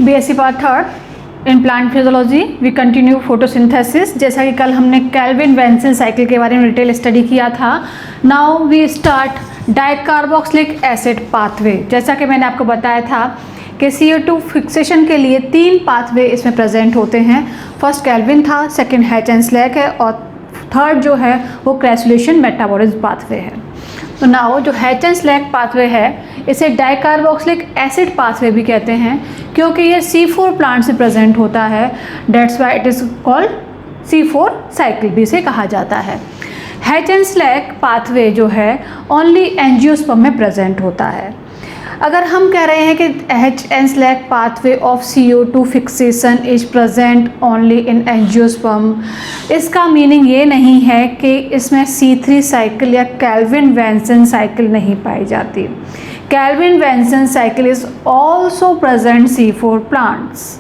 BSc part third in plant physiology we continue photosynthesis. जैसा कि कल हमने कैल्विन बेंसन साइकिल के बारे में डिटेल स्टडी किया था। Now we start dicarboxylic acid pathway. जैसा कि मैंने आपको बताया था कि CO2 फिक्सेशन के लिए 3 पाथवे इसमें प्रेजेंट होते हैं। फर्स्ट कैल्विन था, सेकंड हैच-एंड-स्लैक है और थर्ड जो है वो क्रेसुलेशन मेटाबॉलिज्म पाथवे है। तो नाउ जो हैच-एंड-स्लैक पाथवे है इसे डाइकार्बोक्सिलिक एसिड पाथवे भी कहते हैं क्योंकि ये C4 प्लांट से प्रेजेंट होता है। That's why it is called C4 cycle भी इसे कहा जाता है। हैच-एंड-स्लैक पाथवे जो है ओनली एंजियोस्पर्म में प्रेजेंट होता है। अगर हम कह रहे हैं कि hatch-and-slack pathway of CO2 fixation is present only in angiosperm, इसका मीनिंग ये नहीं है कि इसमें C3 साइकिल या कैल्विन बेंसन साइकिल नहीं पाई जाती। Calvin Benson cycle is also present C4 plants.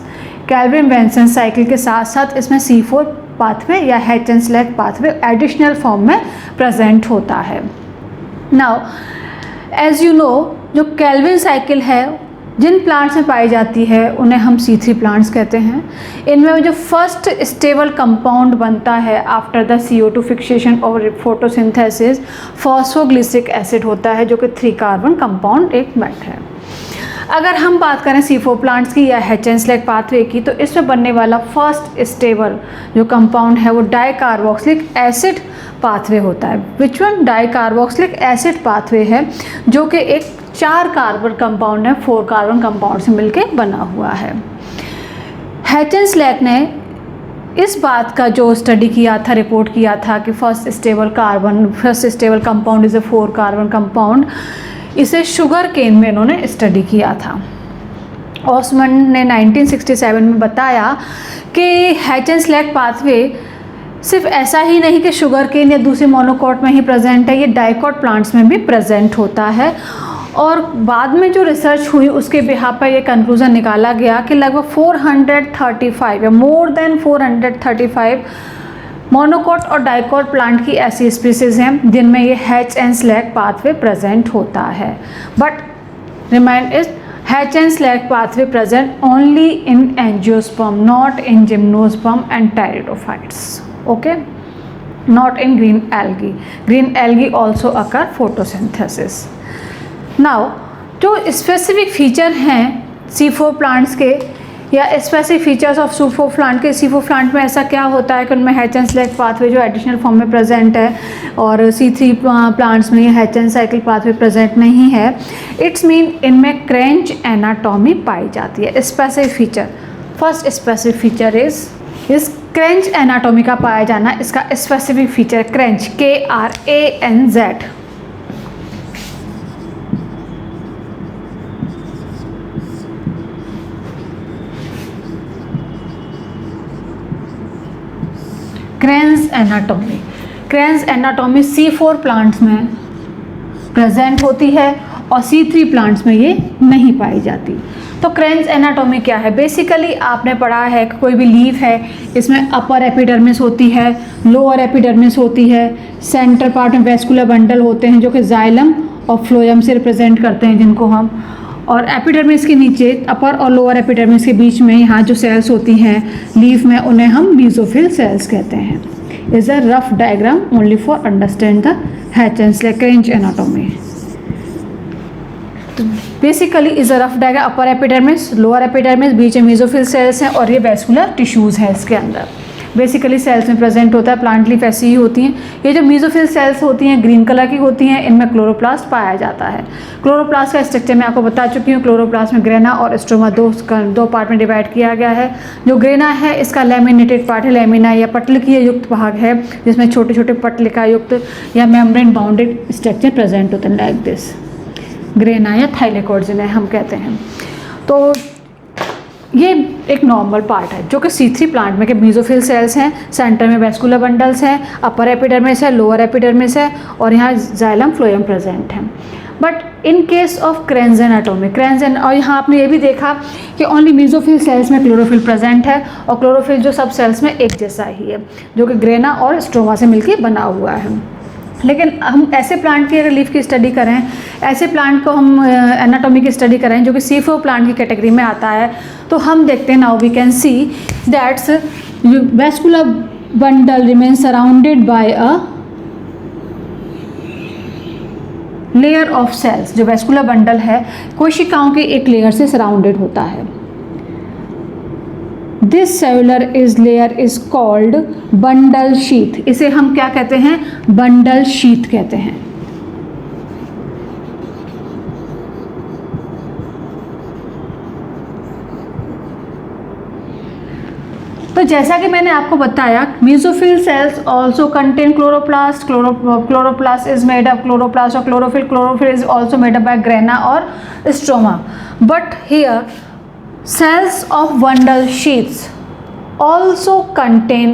Calvin Benson cycle के साथ साथ इसमें C4 पाथवे या हैच-एंड-स्लैक पाथवे एडिशनल फॉर्म में प्रेजेंट होता है। नाउ एज यू नो, जो कैल्विन साइकिल है जिन प्लांट्स में पाई जाती है उन्हें हम C3 प्लांट्स कहते हैं। इनमें जो फर्स्ट स्टेबल कंपाउंड बनता है आफ्टर द CO2 फिक्सेशन और फोटोसिंथेसिस फॉस्फोग्लिसरिक एसिड होता है जो कि 3 कार्बन कंपाउंड एक मेट है। अगर हम बात करें C4 प्लांट्स की या हैच-एंड-स्लैक पाथवे की तो इसमें बनने वाला फर्स्ट स्टेबल जो कंपाउंड है वो डाइकार्बोक्सिलिक एसिड पाथवे होता है। Which one? Dicarboxylic acid pathway है जो कि एक 4 कार्बन कंपाउंड है 4 कार्बन कंपाउंड से मिलके बना हुआ है। हैच-एंड-स्लैक ने इस बात का जो स्टडी किया था, रिपोर्ट किया था कि first stable compound is a 4 carbon compound, इसे शुगर केन में इन्होंने स्टडी किया था। ऑसमन ने 1967 में बताया कि हैच-एंड-स्लैक पाथवे सिर्फ ऐसा ही नहीं कि शुगर केन या दूसरे मोनोकॉट में ही प्रेजेंट है, ये डाइकॉट प्लांट्स में भी प्रेजेंट होता है। और बाद में जो रिसर्च हुई उसके बिहाफ पर यह कंक्लूजन निकाला गया कि लगभग 435 या मोर देन 435 मोनोकॉट और डाइकॉट प्लांट की ऐसी स्पीसीज हैं जिनमें ये हैच-एंड-स्लैक पाथवे प्रेजेंट होता है। But remind is hatch-and-slack pathway present only in angiosperm, not in gymnosperm and pteridophytes. Okay, not in green algae. Green algae also occur photosynthesis. Now, जो specific feature हैं C4 plants के या specific features of C4 plant के, C4 plant में ऐसा क्या होता है कि उनमें हैच-एंड-स्लैक पाथवे जो एडिशनल फॉर्म में प्रेजेंट है और C3 प्लांट्स में हैच-एंड साइकिल पाथवे प्रेजेंट नहीं है। इट्स मीन इनमें क्रेंच एनाटॉमी पाई जाती है। Specific feature, first specific feature इस क्रेंच एनाटॉमी का पाया जाना, इसका specific feature Kranz KRANZ। Kranz anatomy C4 plants में प्रेजेंट होती है और C3 प्लांट्स में ये नहीं पाई जाती। तो क्रेंच एनाटॉमी क्या है? बेसिकली आपने पढ़ा है कि कोई भी लीफ है इसमें अपर एपिडर्मिस होती है, लोअर एपिडर्मिस होती है, सेंटर पार्ट में वेस्कुलर बंडल होते हैं जो कि जाइलम और फ्लोएम से रिप्रेजेंट करते हैं जिनको हम, और एपिडर्मिस के नीचे अपर और लोअर एपिडर्मिस के बीच में यहाँ जो सेल्स होती हैं लीफ में उन्हें हम मेसोफिल सेल्स कहते हैं। Is a rough diagram only for understand the Hatch and Slack Kranz anatomy. Basically is a rough diagram, upper epidermis, lower epidermis, बीच में मेसोफिल सेल्स हैं और ये वेस्कुलर टिश्यूज़ हैं इसके अंदर। बेसिकली सेल्स में प्रेजेंट होता है। प्लांट लीफ ऐसी ही होती हैं। ये जो मेसोफिल सेल्स होती हैं ग्रीन कलर की होती हैं, इनमें क्लोरोप्लास्ट पाया जाता है। क्लोरोप्लास्ट का स्ट्रक्चर मैं आपको बता चुकी हूँ। क्लोरोप्लास्ट में ग्रेना और स्ट्रोमा दो पार्ट में डिवाइड किया गया है। जो ग्रेना है इसका लैमिनेटेड पार्ट है, लैमिना या पटलिकीय युक्त भाग है जिसमें छोटे छोटे पटलिका युक्त या मेम्ब्रेन बाउंडेड स्ट्रक्चर प्रेजेंट होते हैं लाइक दिस, ग्रेना या थाइलेकोइड जिन्हें हम कहते हैं। तो ये एक नॉर्मल पार्ट है जो कि C3 प्लांट में के मेसोफिल सेल्स हैं, सेंटर में वेस्कुलर बंडल्स हैं, अपर एपिडर्मिस है, लोअर एपिडर्मिस है और यहाँ जाइलम फ्लोएम प्रेजेंट है। But in case of Kranz anatomy, और यहाँ आपने ये भी देखा कि ओनली मेसोफिल सेल्स में क्लोरोफिल प्रेजेंट है और क्लोरोफिल जो सब सेल्स में एक जैसा ही है जो कि ग्रेना और स्ट्रोमा से मिलकर बना हुआ है। लेकिन हम ऐसे प्लांट की अगर लीफ की स्टडी करें, ऐसे प्लांट को हम एनाटॉमी की स्टडी करें जो कि C4 प्लांट की कैटेगरी में आता है, तो हम देखते हैं now we can see that's vascular bundle remain surrounded by a layer of cells. जो वैस्कुलर बंडल है कोशिकाओं के एक लेयर से सराउंडेड होता है। This cellular is layer is called bundle sheath. इसे हम क्या कहते हैं? बंडल शीथ कहते हैं। तो जैसा कि मैंने आपको बताया, mesophyll cells also contain chloroplast. Chloroplast is made up chloroplast और chlorophyll. Chlorophyll is also made up by grana और stroma. But here cells of bundle sheaths also contain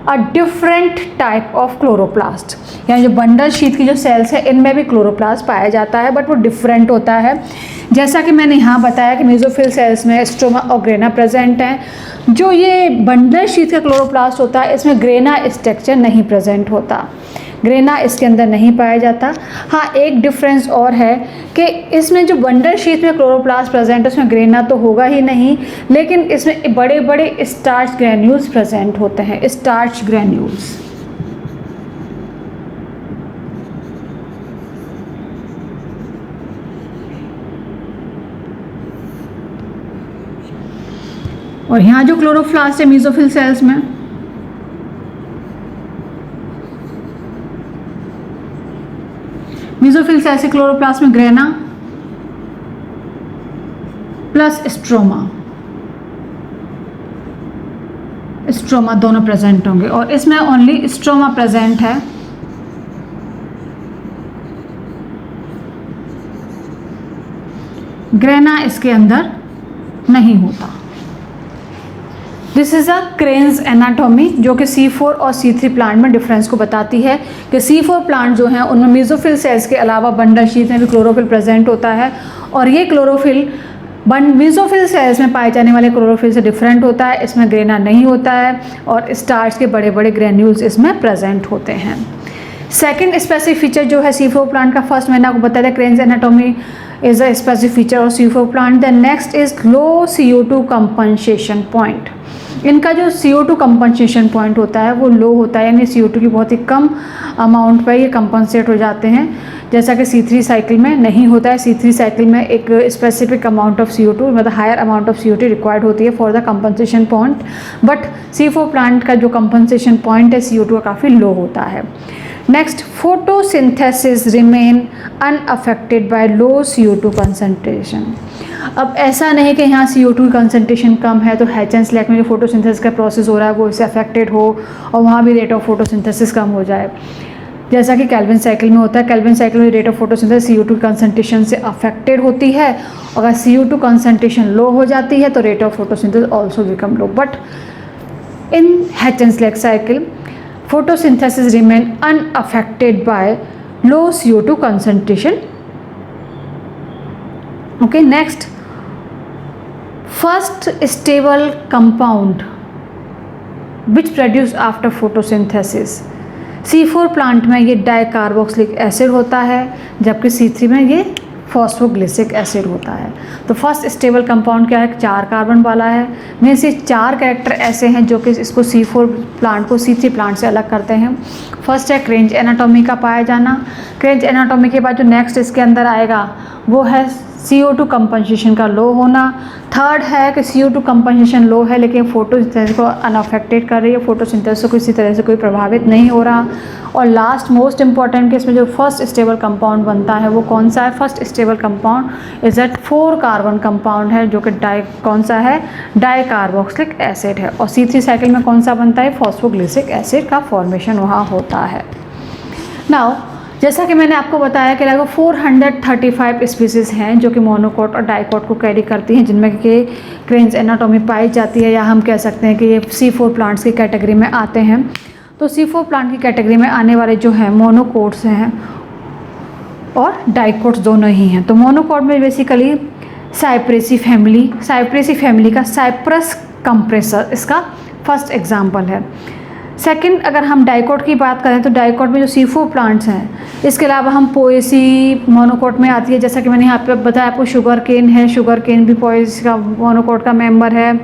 a different type of chloroplast। यानी जो bundle sheath की जो sales है इनमें भी chloroplast पाया जाता है, बट वो डिफरेंट होता है। जैसा कि मैंने यहाँ बताया कि मेसोफिल सेल्स में स्ट्रोमा और ग्रेना प्रेजेंट हैं। जो ये बंडल शीथ का क्लोरोप्लास्ट होता है इसमें ग्रेना स्ट्रक्चर नहीं प्रेजेंट होता, ग्रेना इसके अंदर नहीं पाया जाता। हाँ, एक डिफरेंस और है कि इसमें जो बंडल शीथ में क्लोरोप्लास्ट प्रेजेंट है उसमें ग्रेना तो होगा ही नहीं, लेकिन इसमें बड़े बड़े स्टार्च ग्रैन्यूल्स प्रेजेंट होते हैं, स्टार्च ग्रैन्यूल्स। और यहाँ जो क्लोरोप्लास्ट है मेसोफिल सेल्स में, मेसोफिल सेल्स के क्लोरोप्लास्ट में ग्रेना प्लस स्ट्रोमा दोनों प्रेजेंट होंगे, और इसमें ओनली स्ट्रोमा प्रेजेंट है। ग्रेना इसके अंदर नहीं होता। This is a cranes anatomy जो कि C4 और C3 प्लांट में डिफरेंस को बताती है कि C4 प्लांट जो हैं उनमें मेसोफिल सेल्स के अलावा बंडल शीथ में भी क्लोरोफिल प्रेजेंट होता है, और ये क्लोरोफिल मेसोफिल सेल्स में पाए जाने वाले क्लोरोफिल से डिफरेंट होता है। इसमें ग्रेना नहीं होता है और स्टार्च के बड़े बड़े ग्रैन्यूल्स इसमें प्रेजेंट होते हैं। सेकेंड स्पेसिफिक फीचर जो है C4 प्लांट का, फर्स्ट मैंने आपको बताया cranes anatomy is a specific feature of C4 plant. The next is low CO2 compensation point. इनका जो CO2 कंपनसेशन पॉइंट होता है वो लो होता है, यानी CO2 की बहुत ही कम अमाउंट पर ये कंपनसेट हो जाते हैं, जैसा कि C3 साइकिल में नहीं होता है। C3 साइकिल में एक स्पेसिफिक अमाउंट ऑफ CO2 मतलब higher amount of CO2 required होती है for the compensation point, but C4 plant का जो कंपनसेशन पॉइंट है CO2 का काफ़ी लो होता है। Next, photosynthesis remain unaffected bye लो CO2 कंसंट्रेशन। अब ऐसा नहीं कि यहाँ CO2 की कंसंट्रेशन कम है तो हैचेंसलैक में जो फोटोसिंथेसिस का प्रोसेस हो रहा है वो इससे अफेक्टेड हो और वहाँ भी रेट ऑफ फोटोसिंथेसिस कम हो जाए, जैसा कि कैल्विन साइकिल में होता है। कैल्विन साइकिल में रेट ऑफ फोटोसिंथेसिस CO2 की कंसंट्रेशन से अफेक्टेड होती है, अगर CO2 कंसंट्रेशन लो हो जाती है तो rate of photosynthesis also become low. But in Hatch and Slack cycle photosynthesis remain unaffected by low CO2 concentration. Okay, next, first stable compound which produced after photosynthesis। C4 plant में ये dicarboxylic acid होता है, जबकि C3 में ये फॉस्फोग्लिसिक acid होता है। तो फर्स्ट स्टेबल कंपाउंड क्या है? 4 कार्बन वाला है। में से 4 कैरेक्टर ऐसे हैं जो कि इसको C4 प्लांट को C3 प्लांट से अलग करते हैं। फर्स्ट है क्रेंज एनाटॉमी का पाया जाना। क्रेंज एनाटॉमी के बाद जो नेक्स्ट इसके अंदर आएगा वो है CO2 कंपनसेशन का लो होना। थर्ड है कि CO2 कंपनसेशन लो है लेकिन फोटोसिंथेसिस को अनअफेक्टेड कर रही है, फोटोसिंथेसिस को किसी तरह से कोई प्रभावित नहीं हो रहा। और लास्ट मोस्ट इंपॉर्टेंट कि इसमें जो फर्स्ट स्टेबल कंपाउंड बनता है वो कौन सा है? First stable compound is at 4 carbon compound है जो कि कौन सा है? डाइकार्बोक्सिलिक एसिड है। और C3 साइकिल में कौन सा बनता है? फॉस्फोग्लिसिक एसिड का फॉर्मेशन वहाँ होता है। नाउ जैसा कि मैंने आपको बताया कि लगभग 435 स्पीसीज़ हैं जो कि मोनोकोट और डाइकोट को कैरी करती हैं, जिनमें कि क्रेंज एनाटॉमी पाई जाती है, या हम कह सकते हैं कि ये C4 प्लांट्स की कैटेगरी में आते हैं। तो C4 प्लांट की कैटेगरी में आने वाले जो हैं मोनोकोट्स हैं और डाइकोट्स दोनों ही हैं। तो मोनोकोट में बेसिकली साइप्रेसी फैमिली का साइप्रस कंप्रेसर इसका फर्स्ट एग्जाम्पल है। सेकंड, अगर हम डाइकोट की बात करें तो डाइकोट में जो C4 प्लांट्स हैं, इसके अलावा हम पोएसी मोनोकोट में आती है, जैसा कि मैंने यहाँ पे बताया आपको शुगर केन है, शुगर केन भी पोएसी का मोनोकोट का मेंबर है।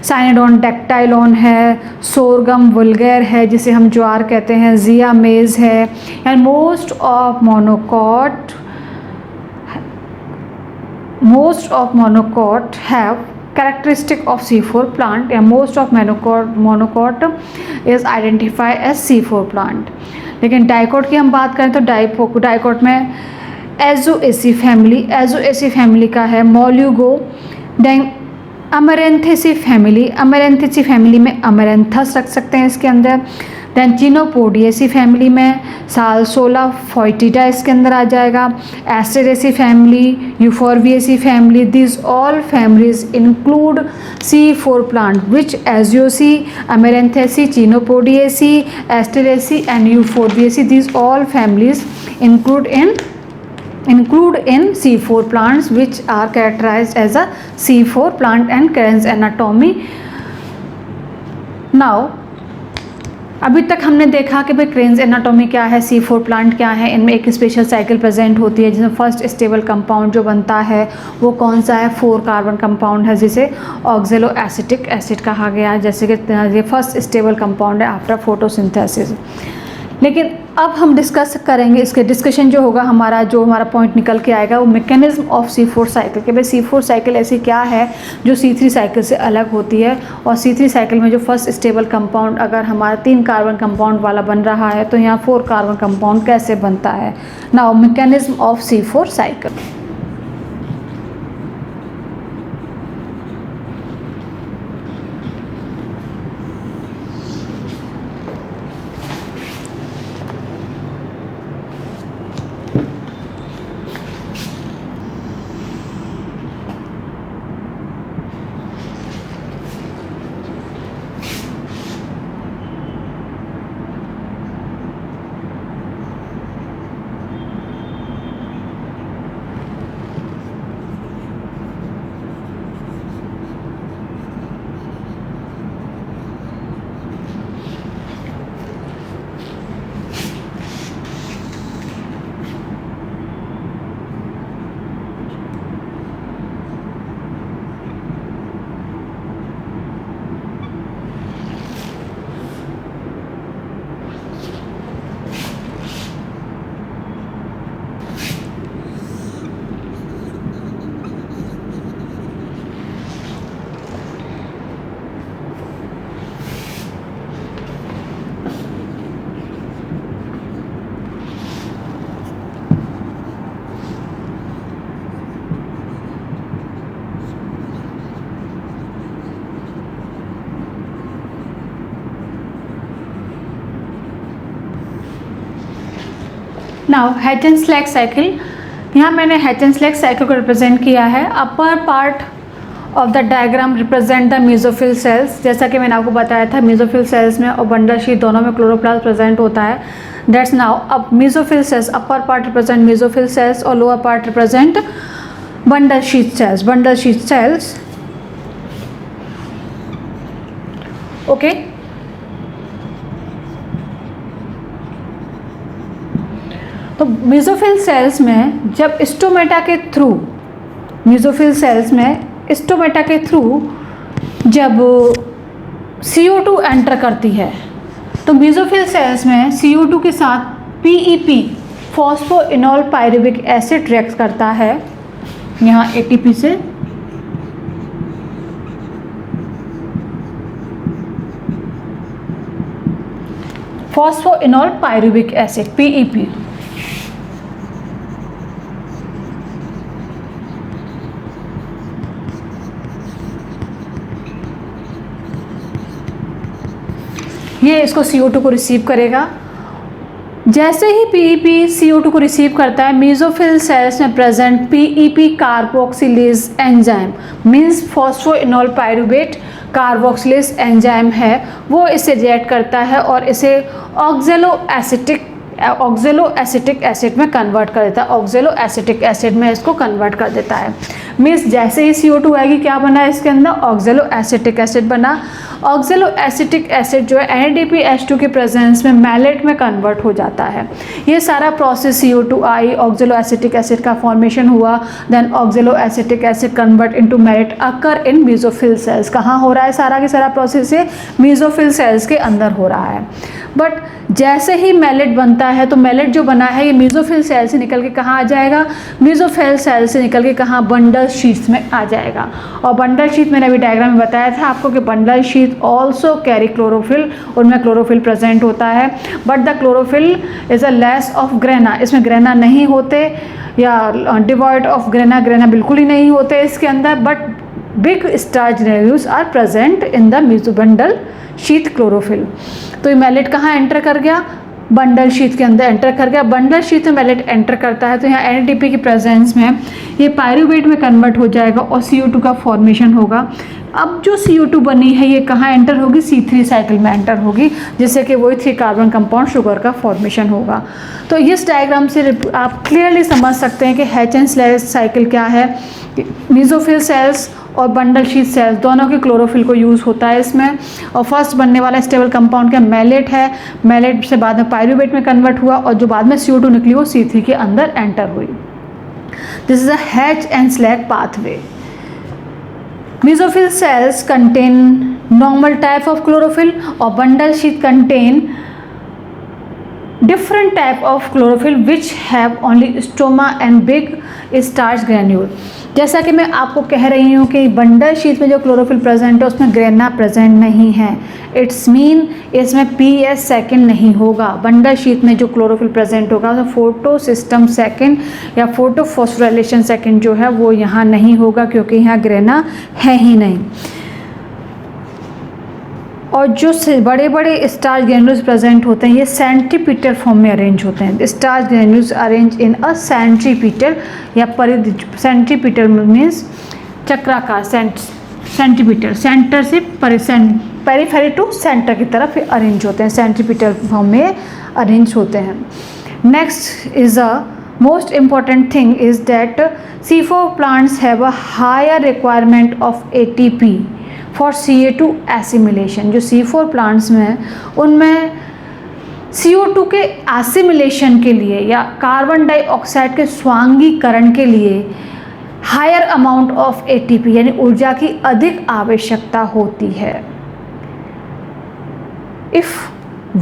साइनेडोन डेक्टाइलोन है, सोरगम वुल्गैर है जिसे हम ज्वार कहते हैं, जिया मेज है, and most of monocot have characteristic of C4 plant, and most of monocot is identified as C4 plant। लेकिन डाइकोट की हम बात करें तो डाइकोट में एजोएसी फैमिली का है, मोल्यूगो, देन अमेरेंथेसी फैमिली में अमेरेंथस रख सकते हैं इसके अंदर, देन चिनोपोडिएसी फैमिली में सालसोला फोइटिडा इसके अंदर आ जाएगा, Asteraceae family, Euphorbiaceae family, this all families include C4 plant which Aizoaceae, Amaranthaceae, Chenopodiaceae, Asteraceae and Euphorbiaceae, this all families include in C4 plants which are characterized as a C4 plant and Krenz anatomy। Now अभी तक हमने देखा कि भाई cranes anatomy क्या है, C4 plant क्या है, इनमें एक स्पेशल साइकिल प्रेजेंट होती है जिसमें फर्स्ट स्टेबल कंपाउंड जो बनता है वो कौन सा है, 4 कार्बन कंपाउंड है जिसे ऑक्जेलो एसिटिक एसिड कहा गया है, जैसे कि ये फर्स्ट स्टेबल कंपाउंड है आफ्टर फोटोसिंथेसिस। लेकिन अब हम डिस्कस करेंगे, इसके डिस्कशन जो होगा हमारा पॉइंट निकल के आएगा वो मैकेनिज्म ऑफ C4 साइकिल, कि भाई C4 साइकिल ऐसी क्या है जो C3 साइकिल से अलग होती है, और C3 साइकिल में जो फर्स्ट स्टेबल कंपाउंड अगर हमारा 3 कार्बन कंपाउंड वाला बन रहा है तो यहाँ 4 कार्बन कंपाउंड कैसे बनता है। Now mechanism of C4 cycle. Now Hatch and Slack cycle, यहाँ मैंने हैचन-स्लैक साइकिल को रिप्रेजेंट किया है। Upper part of the diagram represent the mesophyll cells, जैसा कि मैंने आपको बताया था मेसोफिल सेल्स में और बंडल शीट दोनों में क्लोरोप्लास्ट प्रेजेंट होता है। दैट्स नाउ अब mesophyll cells, upper part represent mesophyll cells और lower part represent bundle sheath cells. Okay, तो मेसोफिल सेल्स में जब स्टोमेटा के थ्रू जब CO2 एंटर करती है तो मेसोफिल सेल्स में CO2 के साथ PEP phosphoenol pyruvic acid react करता है यहाँ ATP से, फॉस्फोइनोल पायरुविक एसिड PEP। ये इसको CO2 को रिसीव करेगा। जैसे ही PEP CO2 को रिसीव करता है, मेसोफिल सेल्स में present PEP carboxylase enzyme means phosphoenol pyruvate carboxylase enzyme है, वो इसे रिएक्ट करता है और इसे ऑक्जेलो एसिटिक एसिड में कन्वर्ट कर देता है, ऑक्जेलो एसिटिक एसिड में इसको कन्वर्ट कर देता है। मीन्स जैसे ही CO2 आएगी क्या बना है इसके अंदर, ऑक्जेलो एसिटिक एसिड बना, ऑक्जेलो एसिटिक एसिड जो है NADPH2 के प्रेजेंस में मैलेट में कन्वर्ट हो जाता है। ये सारा प्रोसेस CO2 आई, ऑक्जेलो एसिटिक एसिड का फॉर्मेशन हुआ, then oxaloacetic acid convert into malate occur in mesophyll cells. कहाँ हो रहा है सारा के सारा प्रोसेस? ये मेसोफिल सेल्स के अंदर हो रहा है। बट जैसे ही मैलेट बनता है तो मैलेट जो बना है ये मेसोफिल सेल से निकल के कहाँ आ जाएगा? मेसोफिल सेल से निकल के कहाँ? बंडल शीट्स में आ जाएगा। और बंडल शीट मैंने अभी डायग्राम में बताया था आपको कि bundle sheath also carry chlorophyll, उनमें क्लोरोफिल प्रेजेंट होता है, but the chlorophyll is a less of grana. इसमें ग्रेना नहीं होते या डिवॉइड ऑफ ग्रेना, ग्रेना बिल्कुल ही नहीं होते इसके अंदर, but big starch granules are present in the mesobundle sheath chlorophyll. तो ये मैलेट कहाँ एंटर कर गया? बंडल शीट के अंदर एंटर कर गया। बंडल शीट में मैलेट एंटर करता है तो यहाँ NADP की प्रेजेंस में ये पायरूवेट में कन्वर्ट हो जाएगा और CO2 का फॉर्मेशन होगा। अब जो CO2 बनी है ये कहाँ एंटर होगी? C3 साइकिल में एंटर होगी, जिससे कि वही 3 कार्बन कंपाउंड शुगर का फॉर्मेशन होगा। तो इस डायग्राम से आप क्लियरली समझ सकते हैं कि हैच एंड स्लेज साइकिल क्या है। मेसोफिल सेल्स और बंडल शीट सेल्स दोनों के क्लोरोफिल को यूज़ होता है इसमें। और फर्स्ट बनने वाला स्टेबल कंपाउंड क्या? मैलेट है। मैलेट से बाद में पायरूवेट में कन्वर्ट हुआ और जो बाद में CO2 निकली वो C3 के अंदर एंटर हुई। This is a Hatch and Slack pathway. Mesophyll cells contain normal type of chlorophyll और bundle sheath contain different type of chlorophyll which have only stroma and big starch granule। जैसा कि मैं आपको कह रही हूँ कि बंडल शीट में जो क्लोरोफिल प्रेजेंट है उसमें ग्रेना प्रेजेंट नहीं है। इट्स मीन इसमें PS सेकेंड नहीं होगा। बंडल शीट में जो क्लोरोफिल प्रेजेंट होगा उसमें फोटो सिस्टम सेकेंड या फोटो फॉस्फोराइलेशन सेकेंड जो है वो यहाँ नहीं होगा, क्योंकि यहाँ ग्रेना है ही नहीं। और जो बड़े बड़े स्टार्च ग्रैन्यूल्स प्रेजेंट होते हैं ये सेंट्रीपिटल फॉर्म में अरेंज होते हैं। Starch granules arrange in a centripetal या परिधि। सेंट्रीपिटल मीन्स चक्राकार, सेंट्रीपिटल सेंटर से पेरिफेरी टू सेंटर की तरफ अरेंज होते हैं, सेंट्रीपिटल फॉर्म में अरेंज होते हैं। Next is a most important thing is that C4 plants have a higher requirement of ATP for CA2 assimilation। जो C4 प्लांट्स में उनमें CO2 के एसिमिलेशन के लिए या कार्बन डाइऑक्साइड के स्वांगीकरण के लिए हायर अमाउंट ऑफ ATP यानी ऊर्जा की अधिक आवश्यकता होती है। If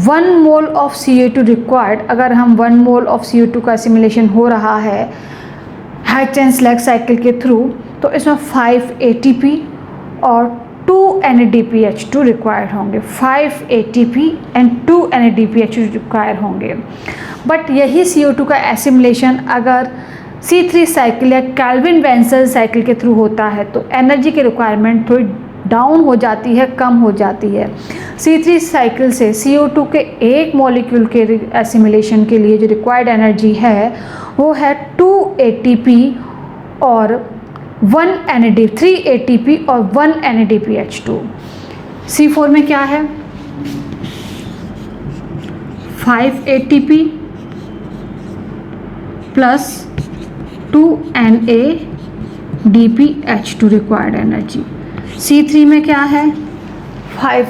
1 mole of CO2 required, अगर हम 1 मोल ऑफ CO2 का एसिमिलेशन हो रहा है हैच एंड स्लैग साइकिल के थ्रू, तो इसमें 5 ATP और 2 NADPH2 रिक्वायर्ड होंगे। 5 ATP एंड 2 NADPH2 रिक्वायर होंगे। बट यही CO2 का एसिमिलेशन अगर C3 साइकिल या कैल्विन वेंसल साइकिल के थ्रू होता है तो एनर्जी की रिक्वायरमेंट थोड़ी डाउन हो जाती है, कम हो जाती है। C3 साइकिल से CO2 के एक मॉलिक्यूल के एसिमिलेशन के लिए जो रिक्वायर्ड एनर्जी है वो है 2 ATP और 3 ATP और 1 NADPH2। C4 में क्या है? 5 ATP plus 2 NADPH2 required energy. C3 में क्या है? 5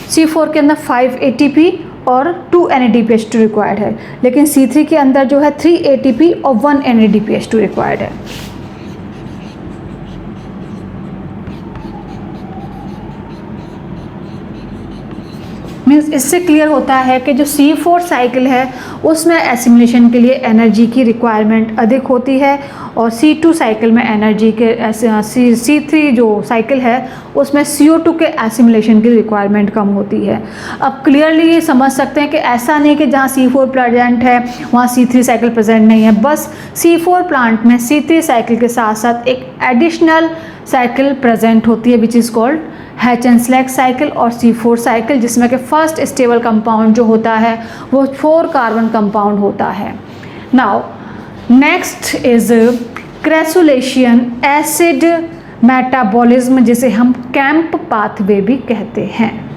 C4 के अंदर 5 ATP और 2 NADPH2 रिक्वायर्ड है, लेकिन C3 के अंदर जो है 3 ATP और 1 NADPH2 रिक्वायर्ड है। मीन्स इससे क्लियर होता है कि जो C4 साइकिल है उसमें एसिमिलेशन के लिए एनर्जी की रिक्वायरमेंट अधिक होती है और C2 साइकिल में एनर्जी के C3 जो साइकिल है उसमें CO2 के एसिमिलेशन की रिक्वायरमेंट कम होती है। अब क्लियरली ये समझ सकते हैं कि ऐसा नहीं कि जहाँ C4 प्रेजेंट है वहाँ C3 साइकिल प्रेजेंट नहीं है। बस C4 प्लांट में C3 साइकिल के साथ साथ एक एडिशनल साइकिल प्रेजेंट होती है which is called hatch and slag cycle और C4 साइकिल, जिसमें कि फर्स्ट स्टेबल कंपाउंड जो होता है वो 4 कार्बन कंपाउंड होता है। Now next is crassulacean acid metabolism, जिसे हम कैंप पाथवे भी कहते हैं।